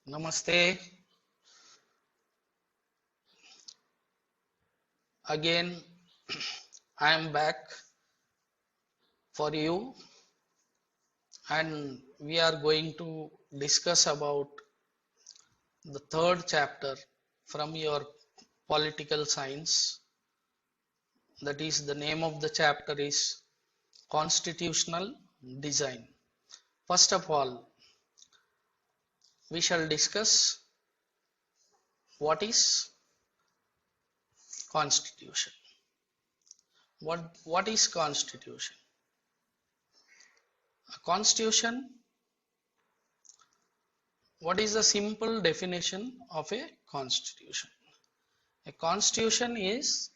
Namaste. Again, I am back for you, and we are going to discuss about the third chapter from your political science. That is, the name of the chapter is Constitutional Design. First of all, we shall discuss what is Constitution. What is Constitution? A Constitution. What is the simple definition of a constitution? A constitution is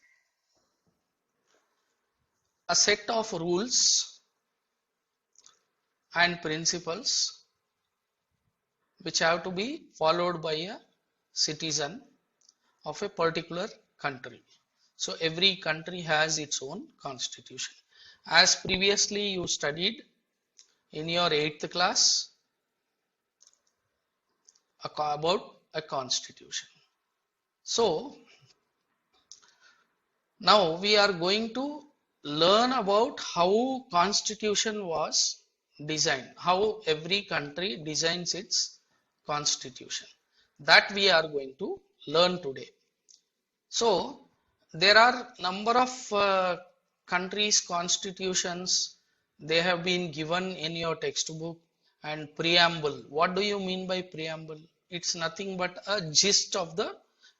a set of rules and principles which have to be followed by a citizen of a particular country. So every country has its own constitution. As previously you studied in your 8th class about a constitution. So now we are going to learn about how constitution was designed, how every country designs its constitution. That we are going to learn today. So there are number of countries' constitutions. They have been given in your textbook. And preamble. What do you mean by preamble? It's nothing but a gist of the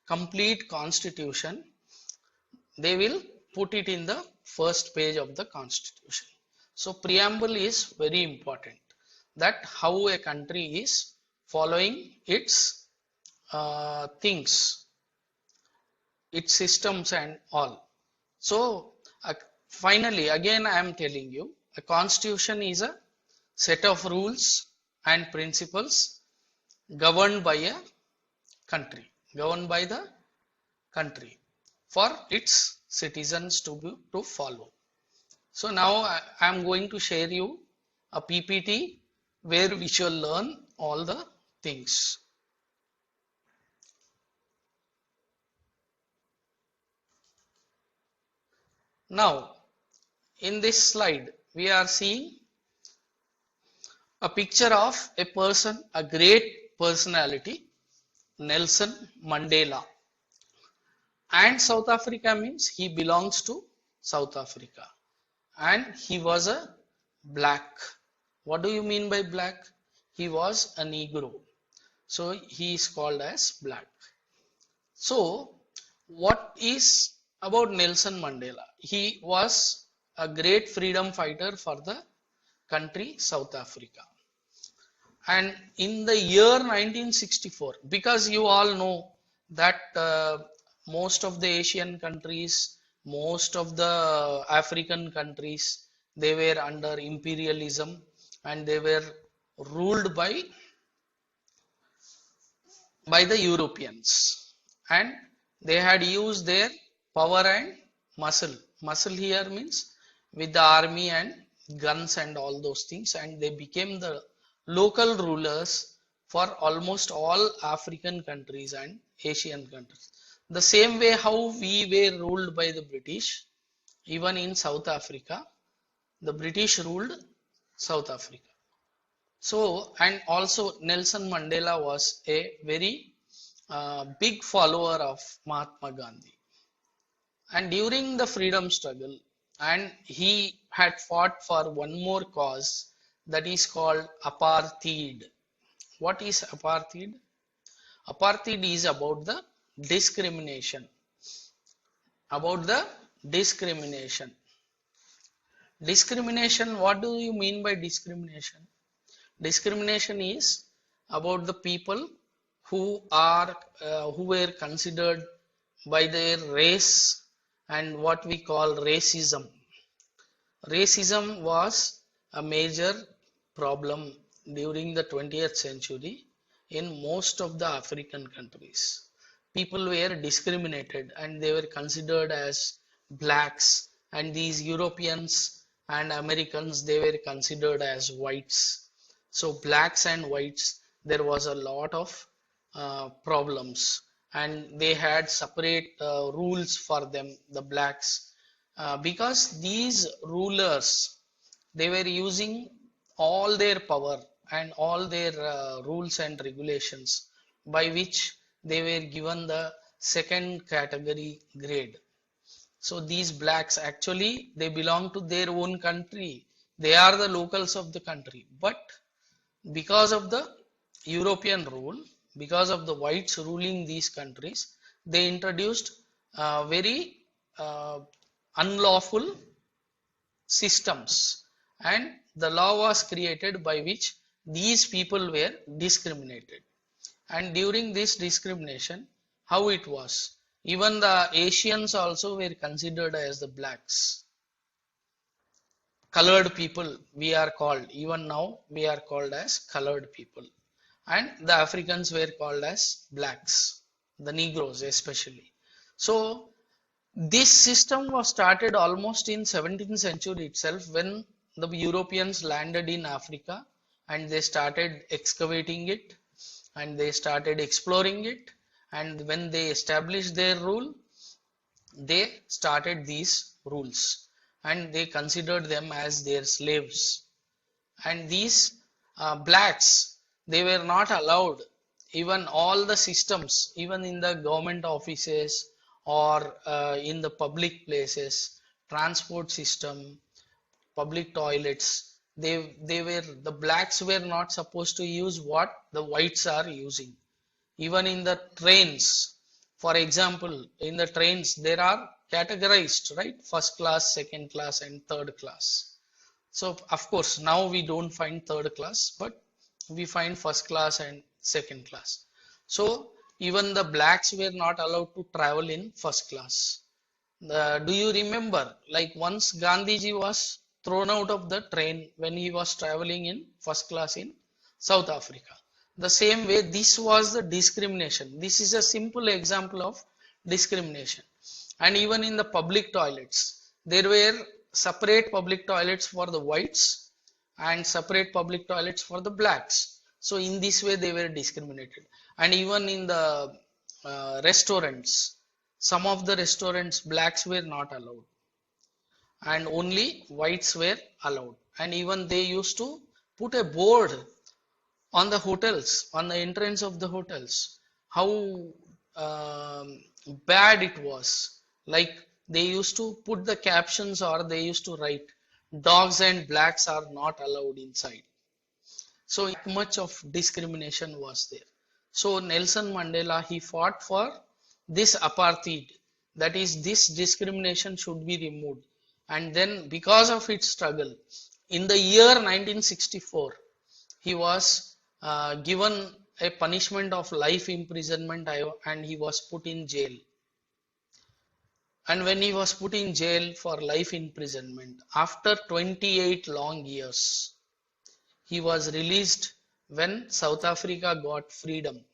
complete constitution. They will put it in the first page of the constitution. So preamble is very important, that how a country is following its things, its systems and all. So finally, again I am telling you, a constitution is a set of rules and principles governed by the country for its citizens to follow. So now I am going to share you a PPT where we shall learn all the things. Now in this slide we are seeing a picture of a person, a great personality, Nelson Mandela. And South Africa means he belongs to South Africa. And he was a black. What do you mean by black? He was a Negro. So he is called as black. So what is about Nelson Mandela? He was a great freedom fighter for the country South Africa. And in the year 1964, because you all know that most of the Asian countries, most of the African countries, they were under imperialism and they were ruled by the Europeans, and they had used their power and muscle. Muscle here means with the army and guns and all those things, and they became the local rulers for almost all African countries and Asian countries. The same way how we were ruled by the British, even in South Africa, the British ruled South Africa. So, and also Nelson Mandela was a very big follower of Mahatma Gandhi. And during the freedom struggle, and he had fought for one more cause, that is called apartheid. What is apartheid? Apartheid is about the discrimination. About the discrimination. Discrimination, what do you mean by discrimination? Discrimination is about the people who were considered by their race and what we call racism. Racism was a major problem during the 20th century in most of the African countries. People were discriminated and they were considered as blacks, and these Europeans and Americans, they were considered as whites. So blacks and whites, there was a lot of problems, and they had separate rules for them, the blacks, because these rulers, they were using all their power and all their rules and regulations by which they were given the second category grade. So these blacks actually they belong to their own country. They are the locals of the country. But because of the European rule, because of the whites ruling these countries, they introduced very uh, unlawful systems, and the law was created by which these people were discriminated. And during this discrimination, how it was, even the Asians also were considered as the blacks. Colored people we are called, even now we are called as colored people, and the Africans were called as blacks, the Negroes especially. So this system was started almost in 17th century itself, when the Europeans landed in Africa and they started excavating it and they started exploring it, and when they established their rule, they started these rules and they considered them as their slaves. And these blacks, they were not allowed, even all the systems, even in the government offices or in the public places, transport system, public toilets, the blacks were not supposed to use what the whites are using. Even in the trains, for example, in the trains there are categorized, right? First class, second class, and third class. So of course now we don't find third class, but we find first class and second class. So even the blacks were not allowed to travel in first class. Do you remember, like once Gandhiji was thrown out of the train when he was traveling in first class in South Africa? The same way, this was the discrimination. This is a simple example of discrimination. And even in the public toilets, there were separate public toilets for the whites and separate public toilets for the blacks. So in this way, they were discriminated. And even in the restaurants, some of the restaurants, blacks were not allowed and only whites were allowed. And even they used to put a board on the hotels, on the entrance of the hotels, how bad it was. Like they used to put the captions, or they used to write, dogs and blacks are not allowed inside. So much of discrimination was there. So Nelson Mandela, he fought for this apartheid, that is, this discrimination should be removed. And then because of its struggle, in the year 1964, he was given a punishment of life imprisonment, and he was put in jail. And when he was put in jail for life imprisonment, after 28 long years, he was released when South Africa got freedom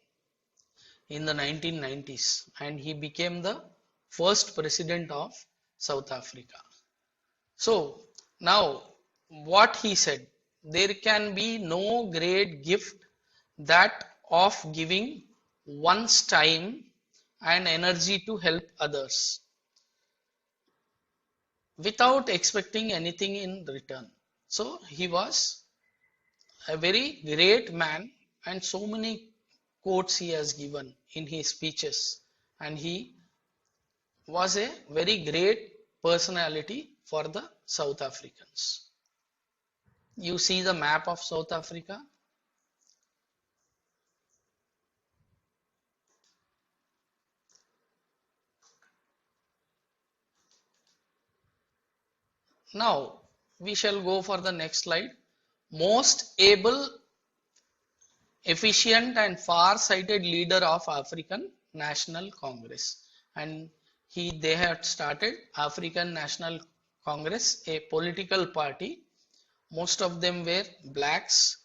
in the 1990s, and he became the first president of South Africa. So now what he said, there can be no great gift that of giving one's time and energy to help others without expecting anything in return. So he was a very great man, and so many quotes he has given in his speeches, and he was a very great personality for the South Africans. You see the map of South Africa. Now we shall go for the next slide. Most able, efficient, and far-sighted leader of African National Congress. And they had started African National Congress, a political party. Most of them were blacks,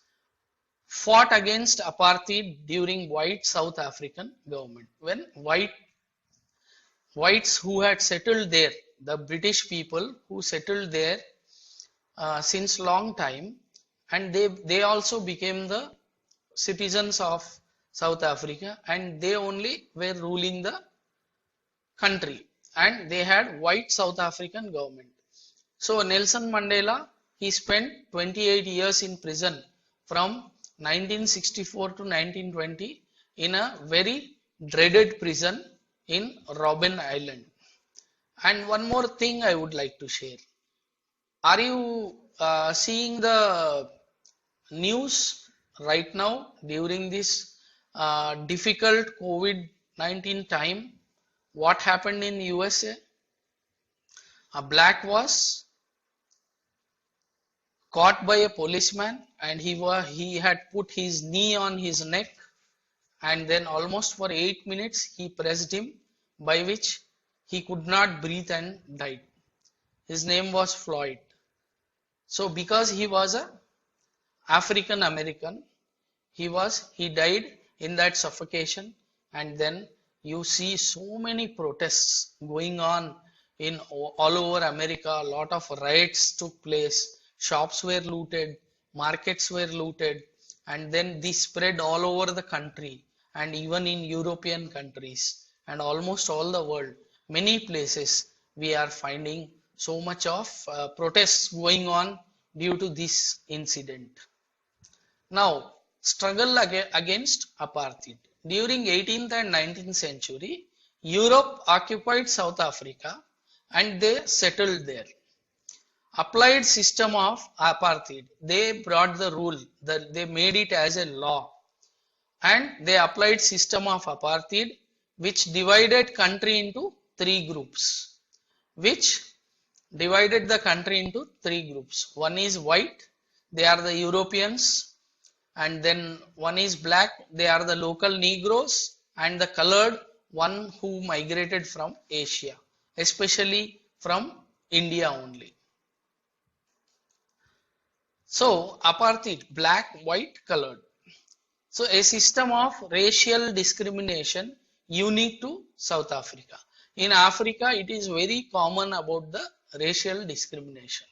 fought against apartheid during white South African government. When whites who had settled there, the British people who settled there since long time, and they also became the citizens of South Africa, and they only were ruling the country, and they had white South African government. So Nelson Mandela, he spent 28 years in prison from 1964 to 1920 in a very dreaded prison in Robben Island. And one more thing I would like to share. Are you seeing the news right now during this difficult COVID-19 time? What happened in USA? A black was caught by a policeman, and he had put his knee on his neck, and then almost for 8 minutes he pressed him, by which he could not breathe and died. His name was Floyd. So because he was a African American, he died in that suffocation. And then you see so many protests going on in all over America. A lot of riots took place, shops were looted, markets were looted, and then this spread all over the country, and even in European countries and almost all the world. Many places we are finding so much of protests going on due to this incident. Now, struggle against apartheid. During 18th and 19th century, Europe occupied South Africa and they settled there. Applied system of apartheid. They brought the rule, they made it as a law, and they applied system of apartheid, which divided country into three groups. One is white, they are the Europeans, and then one is black, they are the local Negroes, and the colored one who migrated from Asia, especially from India only. So apartheid, black, white, colored. So a system of racial discrimination unique to South Africa. In Africa, it is very common about the racial discrimination.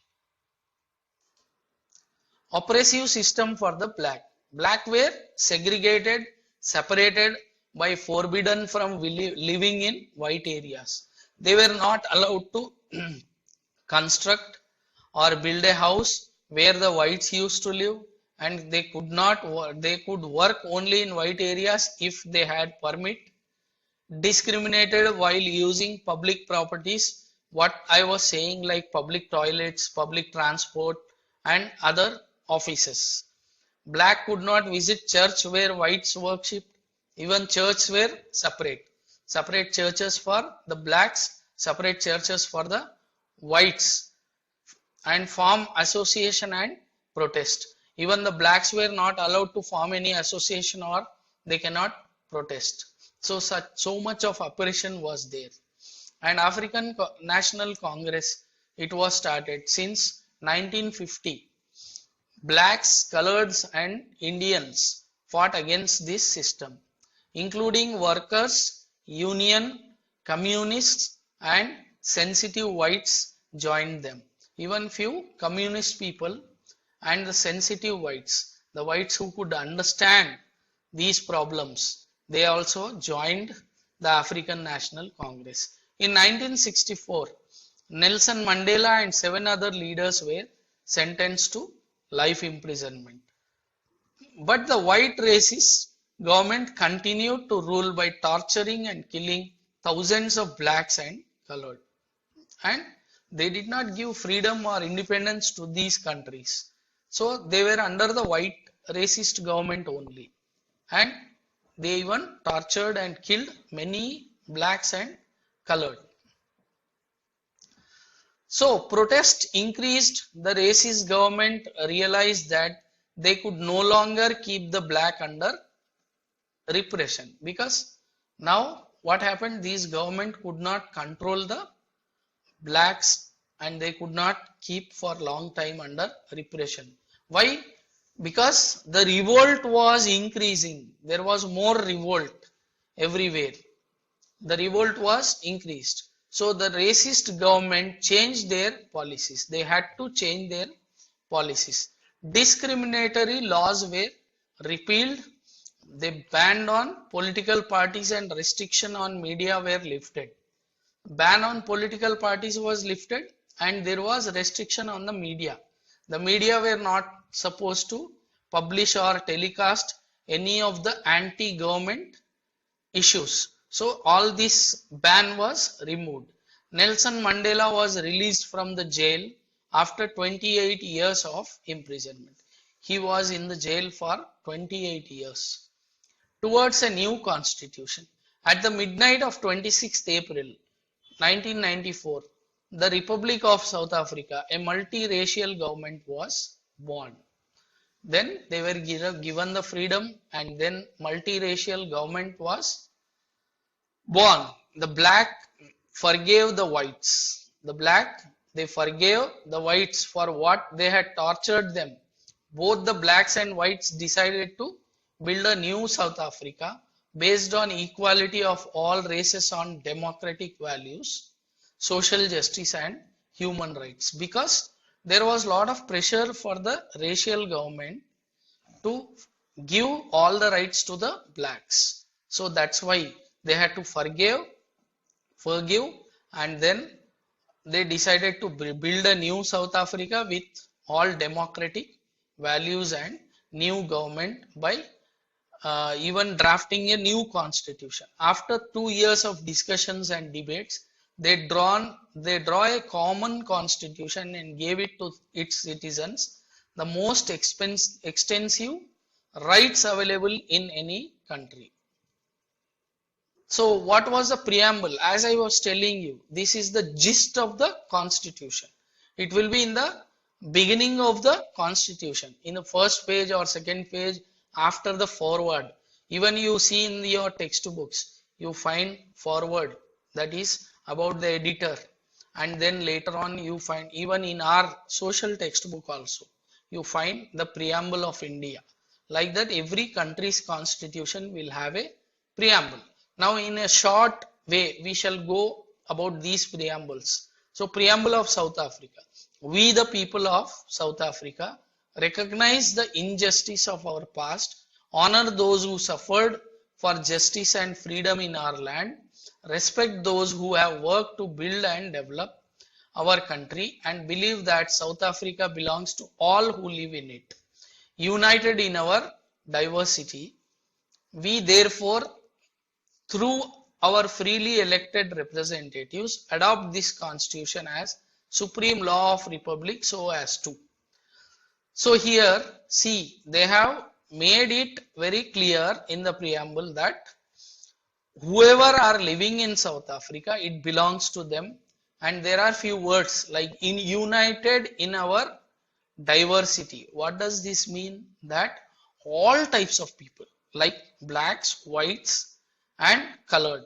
Oppressive system for the black. Black were segregated, separated by forbidden from living in white areas. They were not allowed to construct or build a house where the whites used to live, and they could work only in white areas if they had permit. Discriminated while using public properties, what I was saying, like public toilets, public transport, and other offices. Black could not visit church where whites worshipped. Even churches were separate. Separate churches for the blacks, separate churches for the whites, and form association and protest. Even the blacks were not allowed to form any association, or they cannot protest. So much of oppression was there. And African National Congress, it was started since 1950. Blacks, coloreds, and Indians fought against this system, including workers, union, communists, and sensitive whites joined them. Even few communist people and the sensitive whites, the whites who could understand these problems, they also joined the African National Congress. In 1964, Nelson Mandela and 7 other leaders were sentenced to life imprisonment. But the white racist government continued to rule by torturing and killing thousands of blacks and colored. And they did not give freedom or independence to these countries. So they were under the white racist government only. And they even tortured and killed many blacks and colored. So protest increased. The racist government realized that they could no longer keep the black under repression, because now what happened, these government could not control the blacks and they could not keep for long time under repression. Why? Because the revolt was increasing. There was more revolt everywhere. The revolt was increased. So the racist government changed their policies. They had to change their policies. Discriminatory laws were repealed. They banned on political parties and restriction on media were lifted. Ban on political parties was lifted and there was restriction on the media. The media were not supposed to publish or telecast any of the anti-government issues. So all this ban was removed. Nelson Mandela was released from the jail after 28 years of imprisonment. He was in the jail for 28 years. Towards a new constitution. At the midnight of 26th April 1994, the Republic of South Africa, a multiracial government was born. Then they were given the freedom and then multiracial government was born. The black forgave the whites. They forgave the whites for what they had tortured them. Both the blacks and whites decided to build a new South Africa based on equality of all races on democratic values, social justice and human rights, because there was a lot of pressure for the racial government to give all the rights to the blacks. So that's why they had to forgive, and then they decided to build a new South Africa with all democratic values and new government by even drafting a new constitution. After 2 years of discussions and debates, they draw a common constitution and gave it to its citizens, the most extensive rights available in any country. So what was the preamble? As I was telling you, this is the gist of the constitution. It will be in the beginning of the constitution, in the first page or second page, after the foreword. Even you see in your textbooks, you find foreword, that is about the editor, and then later on you find, even in our social textbook also, you find the preamble of India. Like that, every country's constitution will have a preamble. Now in a short way we shall go about these preambles. So preamble of South Africa. We the people of South Africa recognize the injustice of our past, honor those who suffered for justice and freedom in our land, respect those who have worked to build and develop our country, and believe that South Africa belongs to all who live in it. United in our diversity, we therefore, through our freely elected representatives, adopt this constitution as supreme law of republic so as to. So here, see, they have made it very clear in the preamble that whoever are living in South Africa, it belongs to them. And there are few words like in united in our diversity. What does this mean? That all types of people like blacks, whites and colored,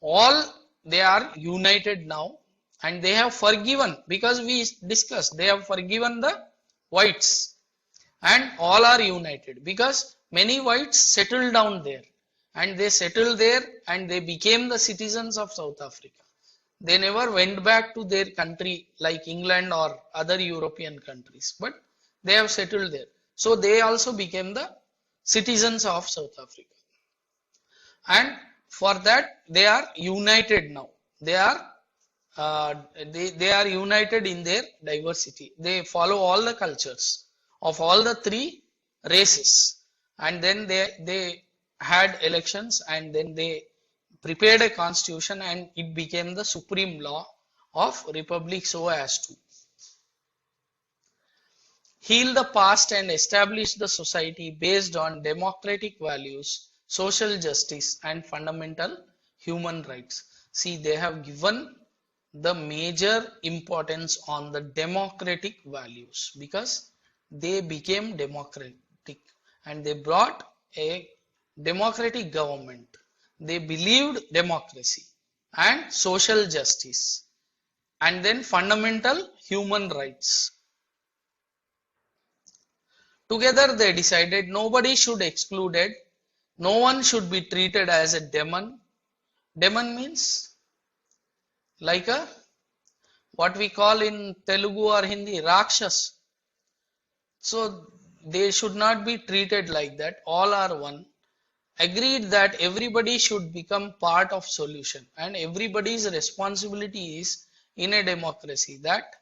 all they are united now, and they have forgiven, because we discussed, they have forgiven the whites, and all are united because many whites settled down there, and they settled there and they became the citizens of South Africa. They never went back to their country like England or other European countries, but they have settled there. So they also became the citizens of South Africa. And for that they are united now. They are united in their diversity. They follow all the cultures of all the three races, and then they had elections, and then they prepared a constitution, and it became the supreme law of republic so as to heal the past and establish the society based on democratic values, social justice and fundamental human rights. See, they have given the major importance on the democratic values because they became democratic and they brought a democratic government. They believed democracy and social justice and then fundamental human rights. Together they decided nobody should be excluded, no one should be treated as a demon. Demon means like a, what we call in Telugu or Hindi, Rakshas. So they should not be treated like that. All are one. agreed that everybody should become part of solution, and everybody's responsibility is in a democracy that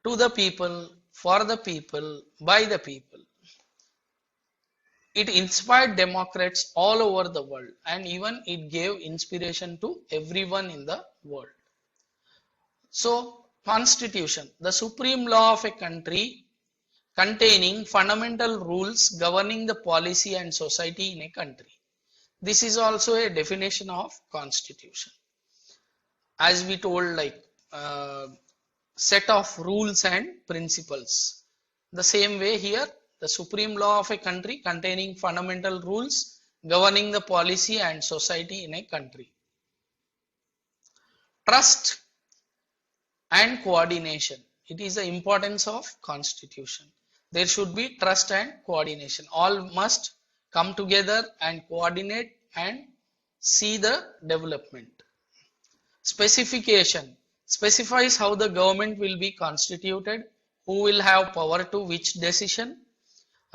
to the people, for the people, by the people. It inspired Democrats all over the world, and even it gave inspiration to everyone in the world. So, Constitution, the supreme law of a country containing fundamental rules governing the policy and society in a country. This is also a definition of Constitution. As we told, like set of rules and principles. The same way here, the supreme law of a country containing fundamental rules governing the policy and society in a country. Trust and coordination. It is the importance of Constitution. There should be trust and coordination. All must come together and coordinate and see the development. Specification specifies how the government will be constituted, who will have power to which decision,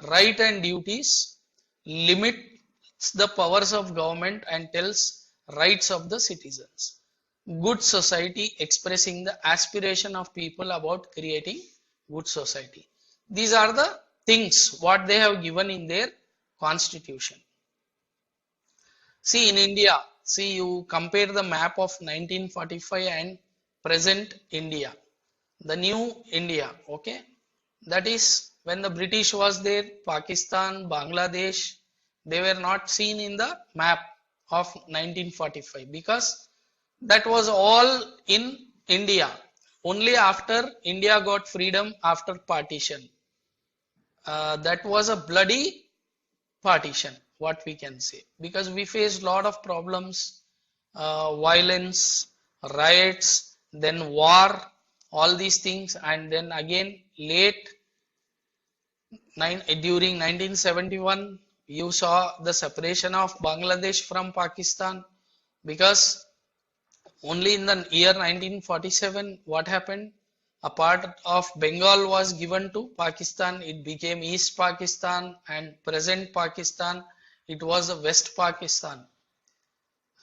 right and duties, limits the powers of government and tells rights of the citizens. Good society expressing the aspiration of people about creating good society. These are the things what they have given in their constitution. See, in India, see, you compare the map of 1945 and present India, the new India, okay, that is when the British was there, Pakistan, Bangladesh, they were not seen in the map of 1945 because that was all in India. Only after India got freedom after partition. That was a bloody partition, what we can say, because we faced lot of problems, violence, riots, then war, all these things, and then again late during 1971 you saw the separation of Bangladesh from Pakistan, because only in the year 1947 what happened, a part of Bengal was given to Pakistan, it became East Pakistan, and present Pakistan, it was a West Pakistan.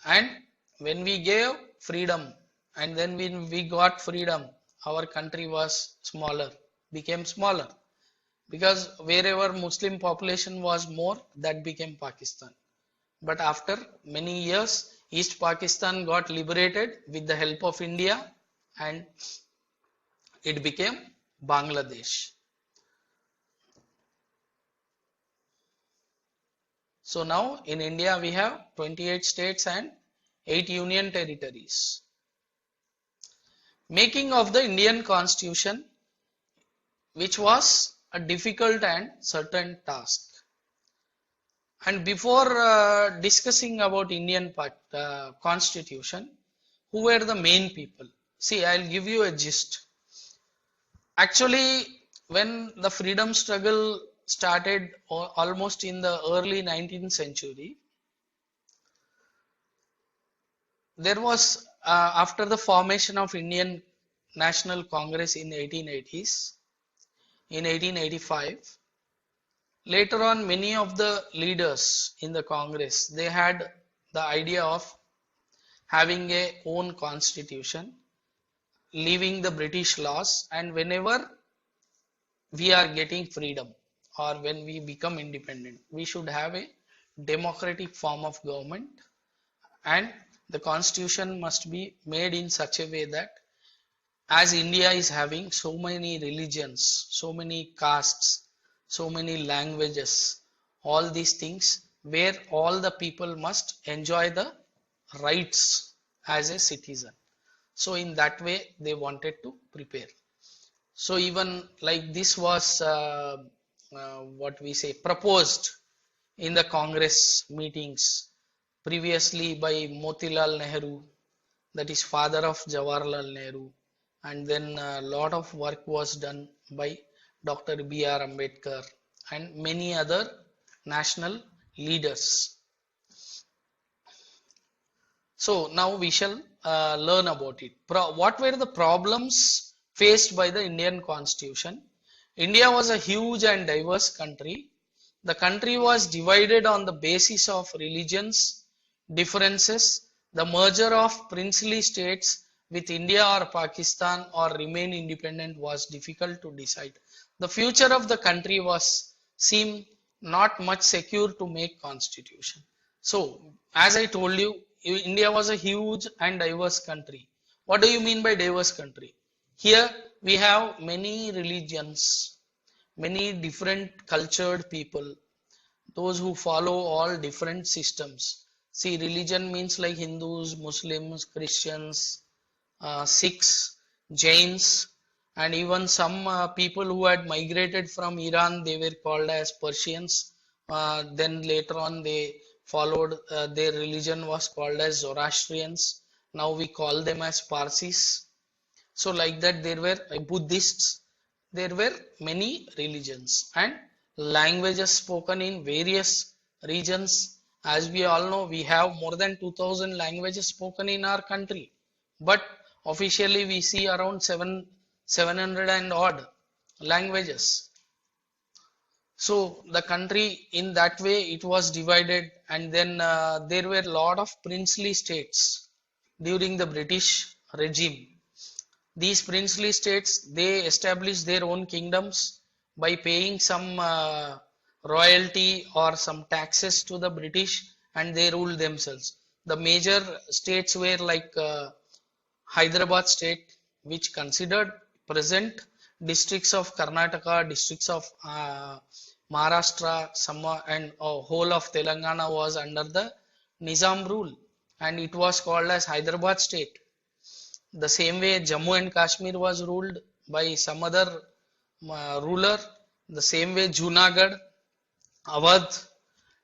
And when we gave freedom and then when we got freedom, our country was smaller, became smaller, because wherever Muslim population was more, that became Pakistan. But after many years, East Pakistan got liberated with the help of India and it became Bangladesh. So now in India we have 28 states and 8 union territories. Making of the Indian Constitution, which was a difficult and certain task. And before discussing about Indian Constitution, who were the main people? See, I'll give you a gist. Actually, when the freedom struggle started almost in the early 19th century, there was after the formation of Indian National Congress in 1880s, in 1885, later on many of the leaders in the Congress, they had the idea of having a own constitution, leaving the British laws, and whenever we are getting freedom or when we become independent, we should have a democratic form of government, and the constitution must be made in such a way that as India is having so many religions, so many castes, so many languages, all these things, where all the people must enjoy the rights as a citizen. So in that way they wanted to prepare. So even like this was what we say proposed in the Congress meetings previously by Motilal Nehru, that is father of Jawaharlal Nehru, and then a lot of work was done by Dr. B.R. Ambedkar and many other national leaders. So now we shall learn about it. What were the problems faced by the Indian Constitution? India was a huge and diverse country The country was divided on the basis of religions, differences. The merger of princely states with India or Pakistan or remain independent was difficult to decide. The future of the country was seemed not much secure to make constitution. So, as I told you, India was a huge and diverse country. What do you mean by diverse country? Here we have many religions, many different cultured people, those who follow all different systems. See, religion means like Hindus, Muslims, Christians, Sikhs, Jains, and even some people who had migrated from Iran, they were called as Persians. Then later on, they followed their religion was called as Zoroastrians. Now we call them as Parsis. So, like that, there were Buddhists, there were many religions and languages spoken in various regions. As we all know, we have more than 2000 languages spoken in our country, but officially we see around 700 and odd languages. So the country in that way it was divided, and then there were a lot of princely states during the British regime. These princely states, they established their own kingdoms by paying some royalty or some taxes to the British, and they ruled themselves. The major states were like Hyderabad state, which considered present districts of Karnataka, districts of Maharashtra, some and whole of Telangana was under the Nizam rule, and it was called as Hyderabad state. The same way Jammu and Kashmir was ruled by some other ruler, the same way Junagadh, Awadh,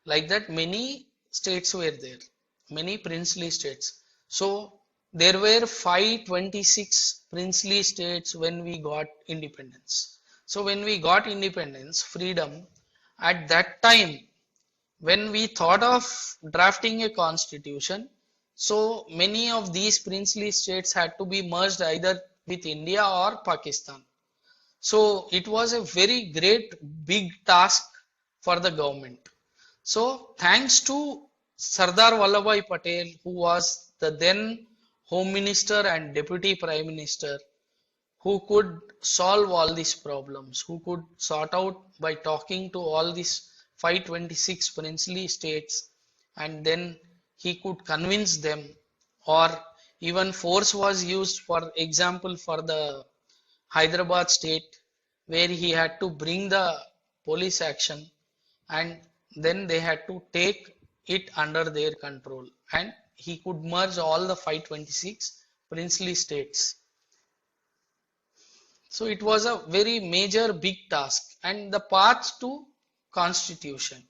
like that many states were there, many princely states. So there were 526 princely states when we got independence. So when we got independence, freedom, at that time when we thought of drafting a constitution, so many of these princely states had to be merged either with India or Pakistan. So it was a very great big task for the government. So thanks to Sardar Vallabhbhai Patel, who was the then Home Minister and Deputy Prime Minister, who could solve all these problems, who could sort out by talking to all these 526 princely states, and then he could convince them, or even force was used, for example for the Hyderabad state, where he had to bring the police action and then they had to take it under their control, and he could merge all the 526 princely states. So it was a very major big task, and the path to constitution.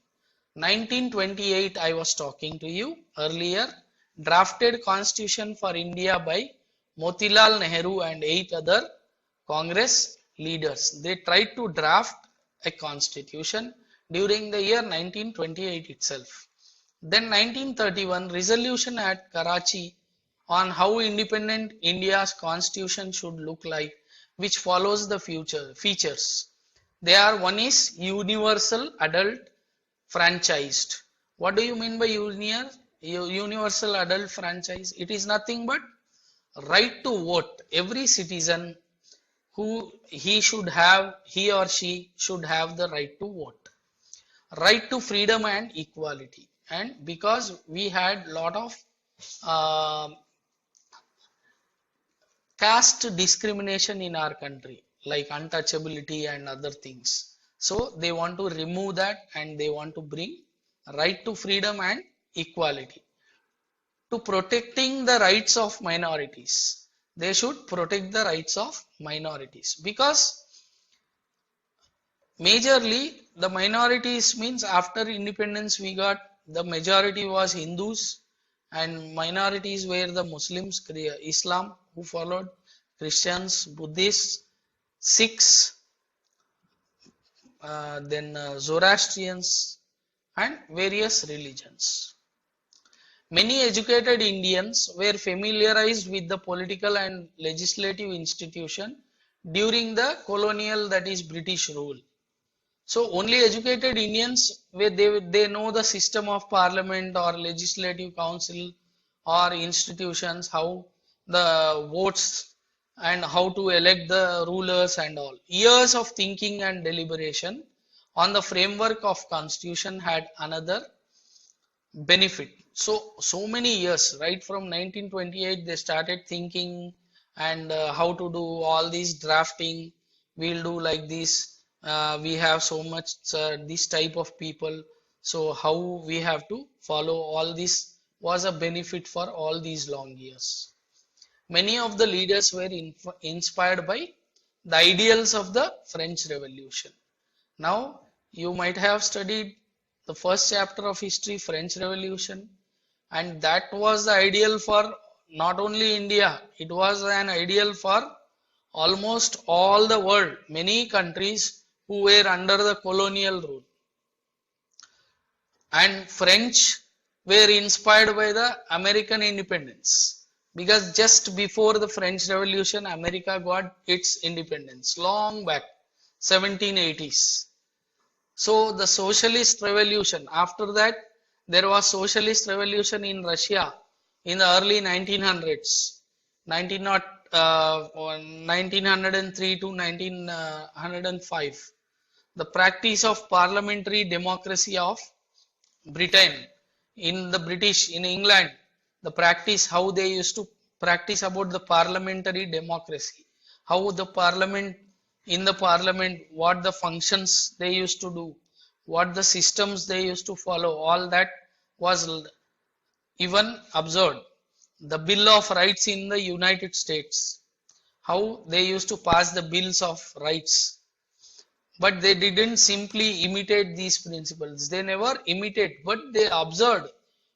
1928 I was talking to you earlier, drafted constitution for India by Motilal Nehru and 8 other Congress leaders. They tried to draft a constitution during the year 1928 itself. Then 1931 resolution at Karachi on how independent India's constitution should look like, which follows the features. They are: one is universal adult franchised. What do you mean by universal adult franchise? It is nothing but right to vote. Every citizen he or she should have the right to vote. Right to freedom and equality. And because we had lot of caste discrimination in our country, like untouchability and other things, so they want to remove that, and they want to bring right to freedom and equality. To protecting the rights of minorities, they should protect the rights of minorities, because majorly the minorities means after independence we got, the majority was Hindus and minorities were the Muslims, Islam who followed, Christians, Buddhists, Sikhs, then Zoroastrians and various religions. Many educated Indians were familiarized with the political and legislative institution during the colonial, that is British rule. So only educated Indians, where they know the system of parliament or legislative council or institutions, how the votes and how to elect the rulers and all. Years of thinking and deliberation on the framework of constitution had another benefit. So many years, right from 1928, they started thinking and how to do all these drafting. We'll do like this. We have so much this type of people. So how we have to follow all this was a benefit for all these long years. Many of the leaders were inspired by the ideals of the French Revolution. Now, you might have studied the first chapter of history, French Revolution, and that was the ideal for not only India, it was an ideal for almost all the world, many countries who were under the colonial rule. And French were inspired by the American independence, because just before the French Revolution, America got its independence long back, 1780s. So the socialist revolution, after that there was socialist revolution in Russia in the early 1900s, 1903 to 1905. The practice of parliamentary democracy of Britain, in the British, in England, the practice, how they used to practice about the parliamentary democracy, how the parliament, in the parliament, what the functions they used to do, what the systems they used to follow, all that was even observed. The Bill of Rights in the United States, how they used to pass the bills of rights, but they didn't simply imitate these principles. They never imitate, but they observed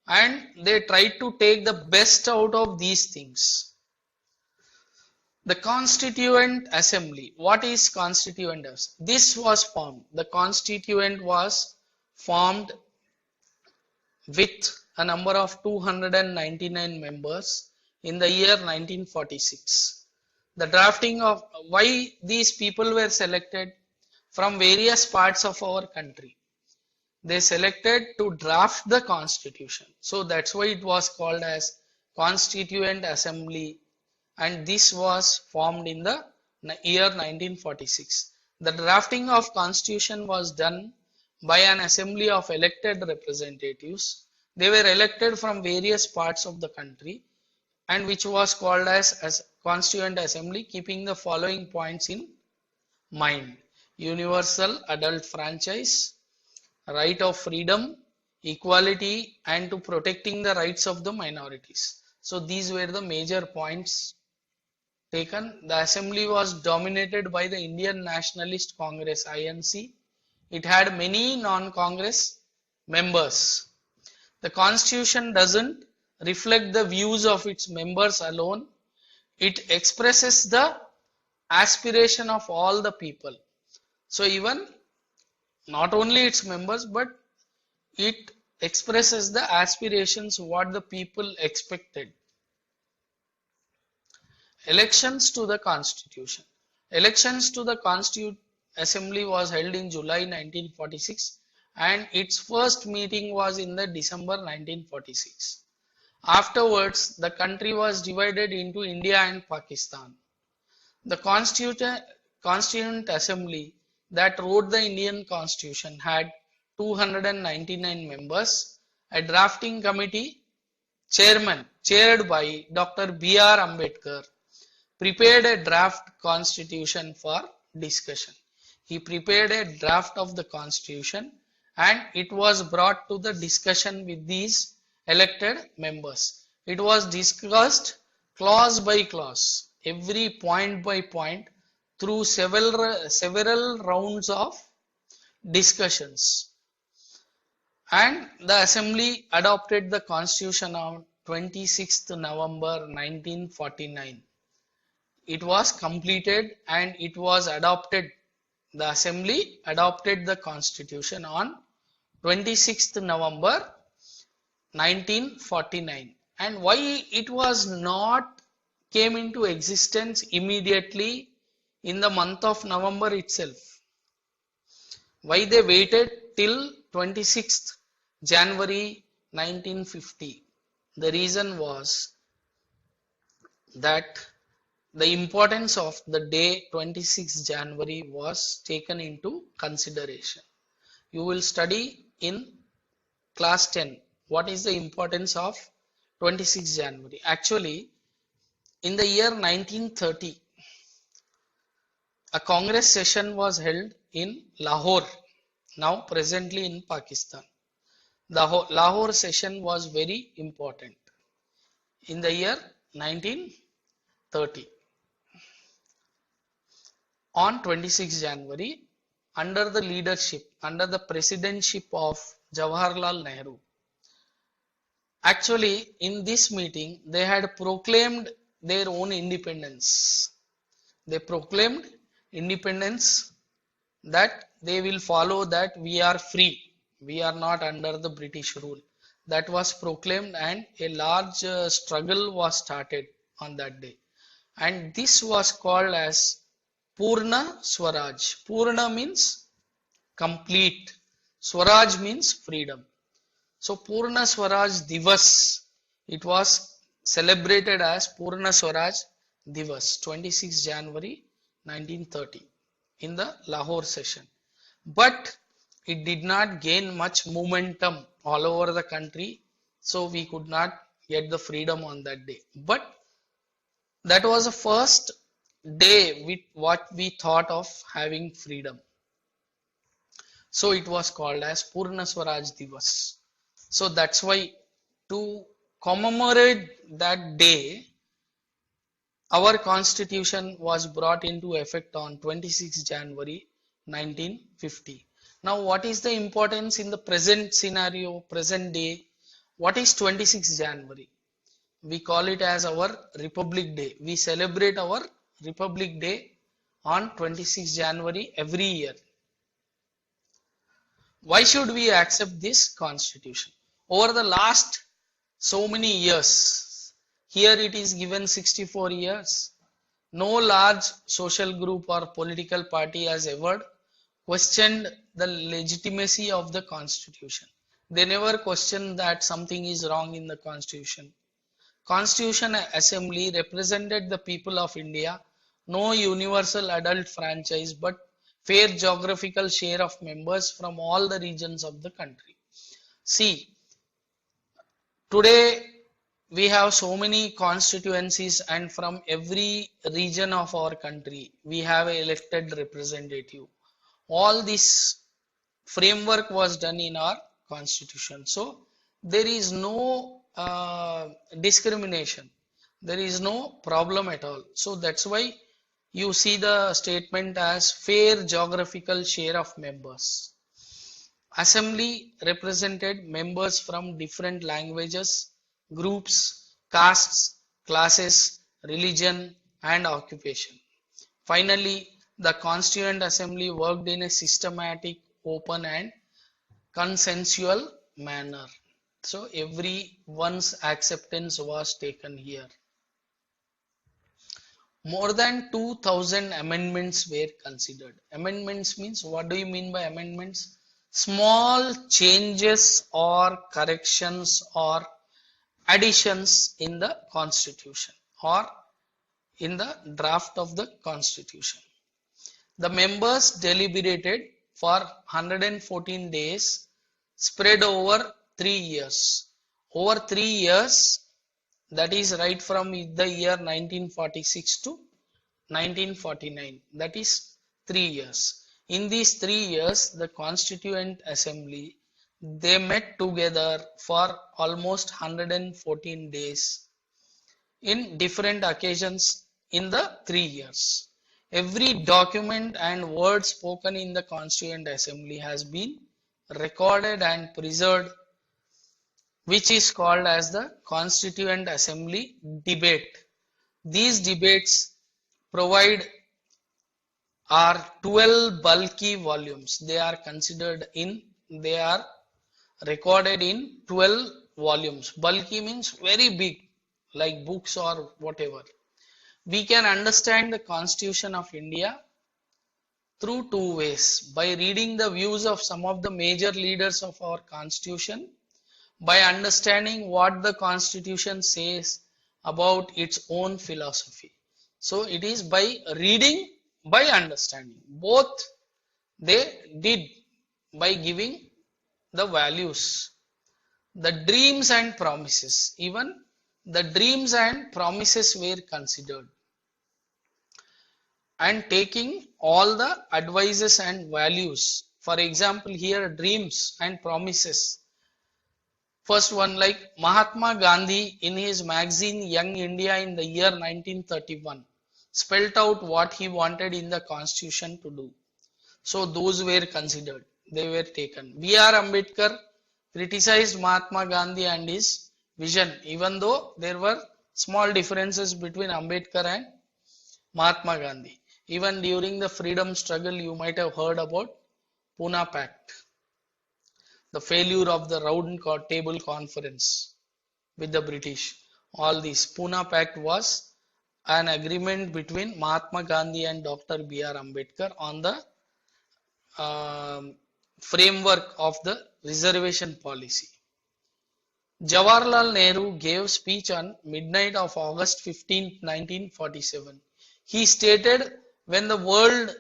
and they tried to take the best out of these things. The Constituent Assembly. What is Constituent Assembly? This was formed. The Constituent was formed with a number of 299 members in the year 1946. The drafting of, why these people were selected from various parts of our country. They selected to draft the constitution. So that's why it was called as Constituent Assembly, and this was formed in the year 1946. The drafting of constitution was done by an assembly of elected representatives. They were elected from various parts of the country, and which was called as Constituent Assembly, keeping the following points in mind: universal adult franchise, right of freedom, equality, and to protecting the rights of the minorities. So these were the major points taken. The assembly was dominated by the Indian Nationalist Congress, INC. It had many non-Congress members. The constitution doesn't reflect the views of its members alone. It expresses the aspiration of all the people. So even not only its members, but it expresses the aspirations what the people expected. Elections to the Constitution. Elections to the Constituent Assembly was held in July 1946, and its first meeting was in the December 1946. Afterwards, the country was divided into India and Pakistan. The Constituent Assembly that wrote the Indian Constitution had 299 members. A drafting committee chairman, chaired by Dr. B.R. Ambedkar, prepared a draft constitution for discussion. He prepared a draft of the constitution and it was brought to the discussion with these elected members. It was discussed clause by clause, every point by point, through several rounds of discussions. And the assembly adopted the constitution on 26th November 1949. It was completed and it was adopted. The assembly adopted the constitution on 26th November 1949. And why it was not came into existence immediately in the month of November itself? Why they waited till 26th January 1950? The reason was that the importance of the day 26th January was taken into consideration. You will study in class 10 what is the importance of 26th January. Actually, in the year 1930, a Congress session was held in Lahore, now presently in Pakistan. The Lahore session was very important in the year 1930. On 26 January, under the presidency of Jawaharlal Nehru. Actually, in this meeting, they had proclaimed their own independence. They proclaimed independence, that they will follow that we are free. We are not under the British rule. That was proclaimed, and a large struggle was started on that day. And this was called as Purna Swaraj. Purna means complete. Swaraj means freedom. So Purna Swaraj Divas, it was celebrated as Purna Swaraj Divas, 26 January 1930 in the Lahore session. But it did not gain much momentum all over the country, so we could not get the freedom on that day. But that was the first day with what we thought of having freedom. So it was called as Purna Swaraj Divas. So that's why, to commemorate that day, our constitution was brought into effect on 26 January 1950. Now, what is the importance in the present scenario, present day? What is 26 January? We call it as our Republic Day. We celebrate our Republic Day on 26 January every year. Why should we accept this constitution? Over the last so many years, here it is given 64 years. No large social group or political party has ever questioned the legitimacy of the constitution. They never questioned that something is wrong in the constitution. Constitution Assembly represented the people of India. No universal adult franchise, but fair geographical share of members from all the regions of the country. See, today we have so many constituencies, and from every region of our country we have an elected representative. All this framework was done in our constitution. So there is no discrimination. There is no problem at all. So that's why you see the statement as fair geographical share of members. Assembly represented members from different languages, groups, castes, classes, religion, and occupation. Finally, the Constituent Assembly worked in a systematic, open, and consensual manner. So everyone's acceptance was taken here. More than 2000 amendments were considered. Amendments means, what do you mean by amendments? Small changes or corrections or additions in the constitution or in the draft of the constitution. The members deliberated for 114 days, spread over 3 years. Over 3 years, that is right from the year 1946 to 1949. That is 3 years. In these 3 years, the Constituent Assembly, they met together for almost 114 days in different occasions in the 3 years. Every document and word spoken in the Constituent Assembly has been recorded and preserved, which is called as the Constituent Assembly debate. These debates provide are 12 bulky volumes. They are recorded in 12 volumes. Bulky means very big, like books or whatever. We can understand the Constitution of India through two ways: by reading the views of some of the major leaders of our constitution, by understanding what the constitution says about its own philosophy. So it is by reading, by understanding. Both they did by giving the values, the dreams and promises. Even the dreams and promises were considered, and taking all the advices and values. For example, here dreams and promises. First one, like Mahatma Gandhi in his magazine Young India in the year 1931 spelt out what he wanted in the constitution to do. So those were considered, they were taken. B.R. Ambedkar criticized Mahatma Gandhi and his vision, even though there were small differences between Ambedkar and Mahatma Gandhi. Even during the freedom struggle, you might have heard about Pune Pact, the failure of the round table conference with the British. All this Pune Pact was an agreement between Mahatma Gandhi and Dr. B.R. Ambedkar on the framework of the reservation policy. Jawaharlal Nehru gave speech on midnight of August 15, 1947. He stated, when the world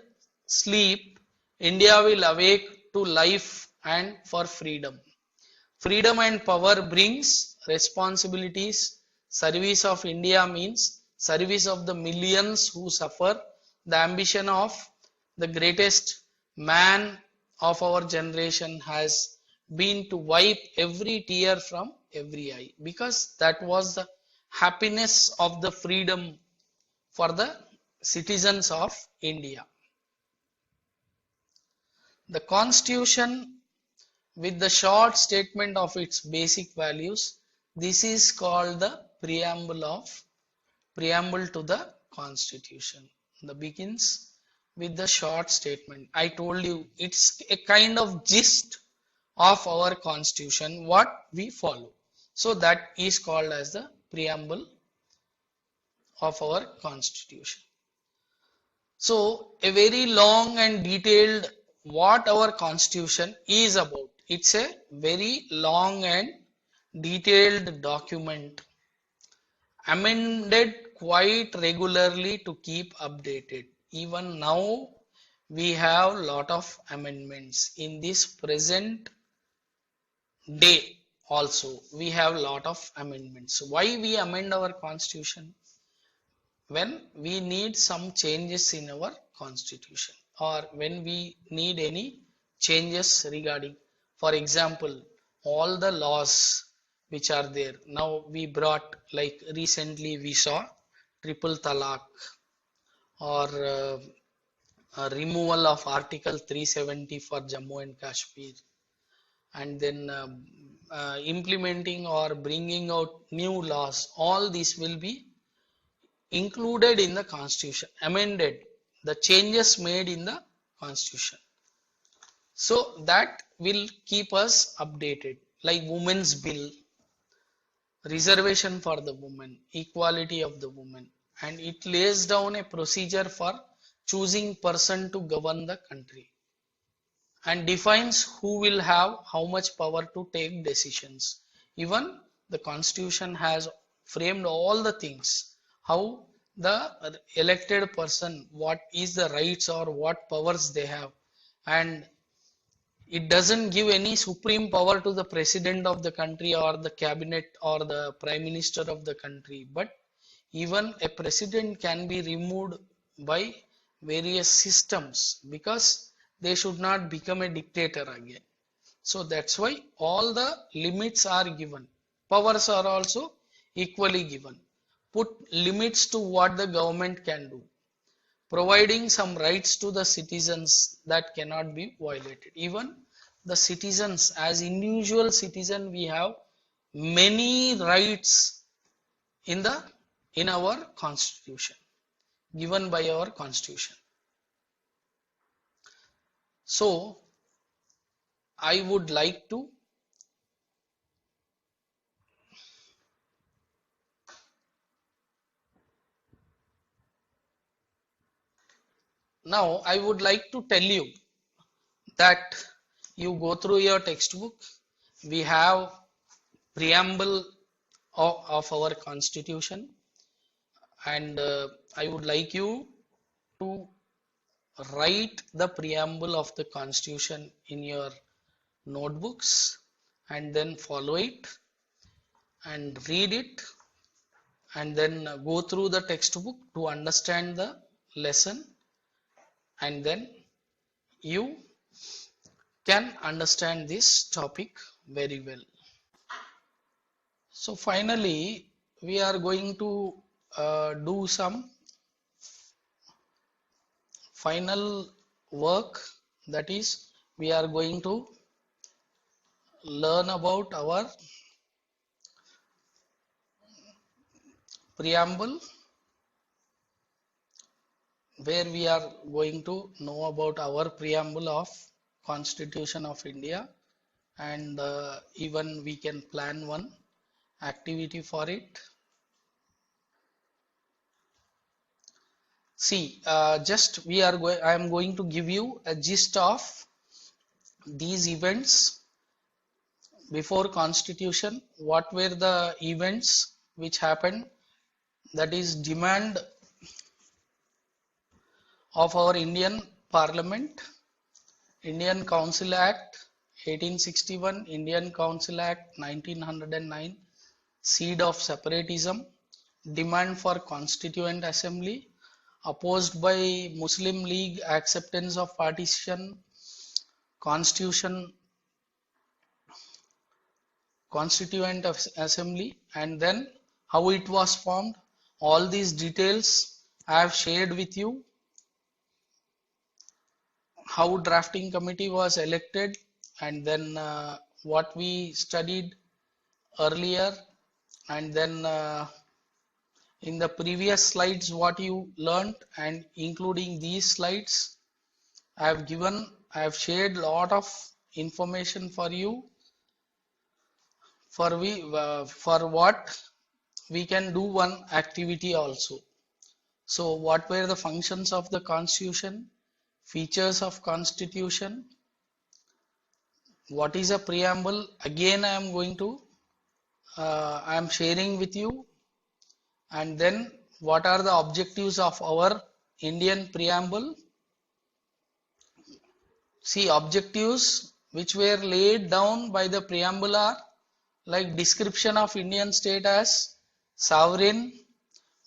sleep, India will awake to life and for freedom. Freedom and power brings responsibilities. Service of India means service of the millions who suffer. The ambition of the greatest man of our generation has been to wipe every tear from every eye, because that was the happiness of the freedom for the citizens of India. The Constitution with the short statement of its basic values, this is called the preamble to the Constitution. That begins with the short statement. I told you it's a kind of gist of our Constitution, what we follow. So that is called as the preamble of our Constitution. So a very long and detailed what our Constitution is about. It's a very long and detailed document, amended quite regularly to keep updated. Even now we have lot of amendments. In this present day also we have lot of amendments. Why we amend our Constitution? When we need some changes in our Constitution, or when we need any changes regarding, for example, all the laws which are there. Now we brought, like recently we saw triple talaq, or removal of Article 370 for Jammu and Kashmir, and then implementing or bringing out new laws. All this will be included in the Constitution, amended, the changes made in the Constitution. So that will keep us updated, like Women's Bill, reservation for the women, equality of the women, and it lays down a procedure for choosing person to govern the country, and defines who will have how much power to take decisions. Even the Constitution has framed all the things, how the elected person, what is the rights or what powers they have, and it doesn't give any supreme power to the president of the country or the cabinet or the prime minister of the country, but even a president can be removed by various systems, because they should not become a dictator again. So that's why all the limits are given. Powers are also equally given. Put limits to what the government can do, providing some rights to the citizens that cannot be violated. Even the citizens, as individual citizen, we have many rights in our Constitution, given by our Constitution. So I would like to now I would like to tell you that you go through your textbook. We have preamble of our constitution, and I would like you to write the preamble of the constitution in your notebooks and then follow it and read it, and then go through the textbook to understand the lesson, and then you can understand this topic very well. So finally, we are going to do some final work, that is, we are going to learn about our preamble, where we are going to know about our preamble of Constitution of India, and even we can plan one activity for it. See, just we are going, I am going to give you a gist of these events before Constitution. What were the events which happened? That is, demand of our Indian Parliament, Indian Council Act 1861, Indian Council Act 1909, seed of separatism, demand for Constituent Assembly, opposed by Muslim League, acceptance of partition, Constitution, Constituent Assembly, and then how it was formed. All these details I have shared with you. How drafting committee was elected, and then what we studied earlier, and then in the previous slides what you learned, and including these slides I have shared a lot of information for you, for what we can do one activity also. So what were the functions of the Constitution, features of Constitution, what is a preamble, again I am going to I am sharing with you, and then what are the objectives of our Indian preamble. See, objectives which were laid down by the preamble are like description of Indian state as sovereign.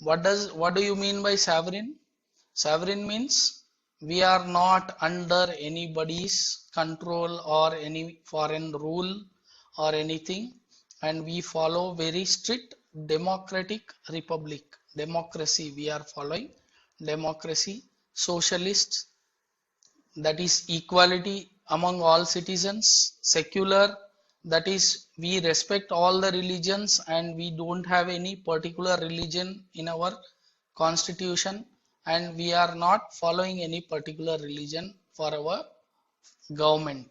What do you mean by sovereign? Sovereign means we are not under anybody's control or any foreign rule or anything, and we follow very strict democratic republic. Democracy, we are following democracy. Socialist, that is equality among all citizens. Secular, that is we respect all the religions and we don't have any particular religion in our constitution, and we are not following any particular religion for our government.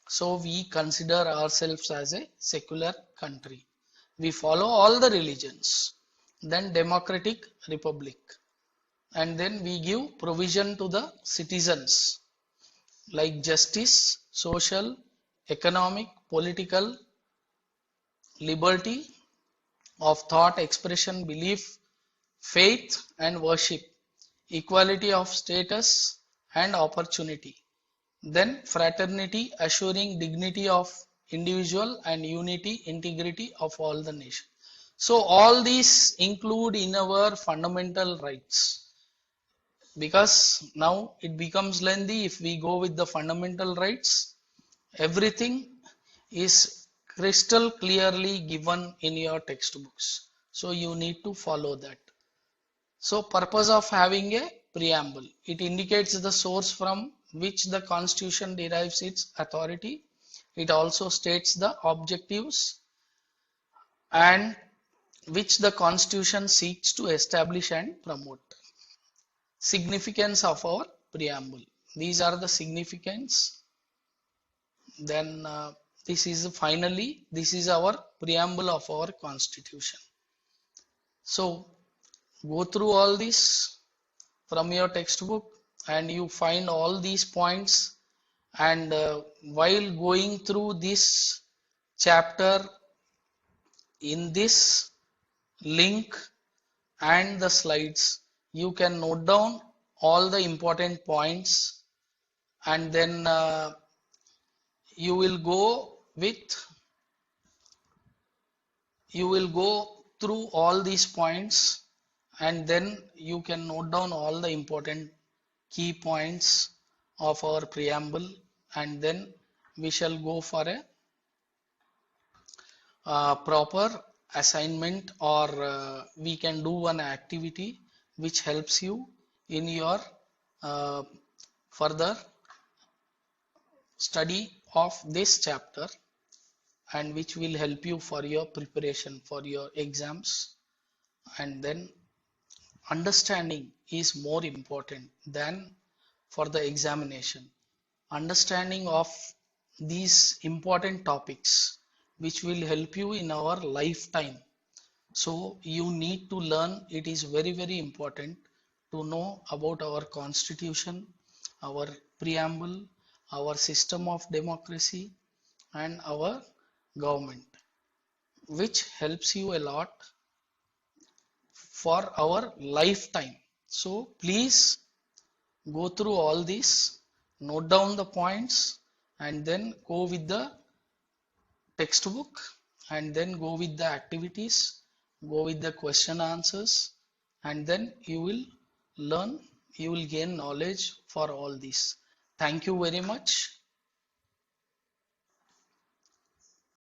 So we consider ourselves as a secular country. We follow all the religions. Then democratic republic, and then we give provision to the citizens like justice, social, economic, political, liberty of thought, expression, belief, faith and worship, equality of status and opportunity. Then fraternity, assuring dignity of individual and unity, integrity of all the nation. So all these include in our fundamental rights. Because now it becomes lengthy if we go with the fundamental rights. Everything is crystal clearly given in your textbooks. So you need to follow that. So purpose of having a preamble. It indicates the source from which the Constitution derives its authority. It also states the objectives and which the Constitution seeks to establish and promote. Significance of our preamble. These are the significance. Then this is our preamble of our Constitution. So go through all this from your textbook and you find all these points, and while going through this chapter in this link and the slides, you can note down all the important points, and then you will go with you will go through all these points, and then you can note down all the important key points of our preamble, and then we shall go for a proper assignment, or we can do one activity which helps you in your uh, further study of this chapter, and which will help you for your preparation for your exams. And then understanding is more important than for the examination. Understanding of these important topics which will help you in our lifetime. So you need to learn. It is very important to know about our constitution, our preamble, our system of democracy, and our government, which helps you a lot for our lifetime. So please go through all this, note down the points, and then go with the textbook, and then go with the activities, go with the question answers, and then you will learn, you will gain knowledge for all this. Thank you very much.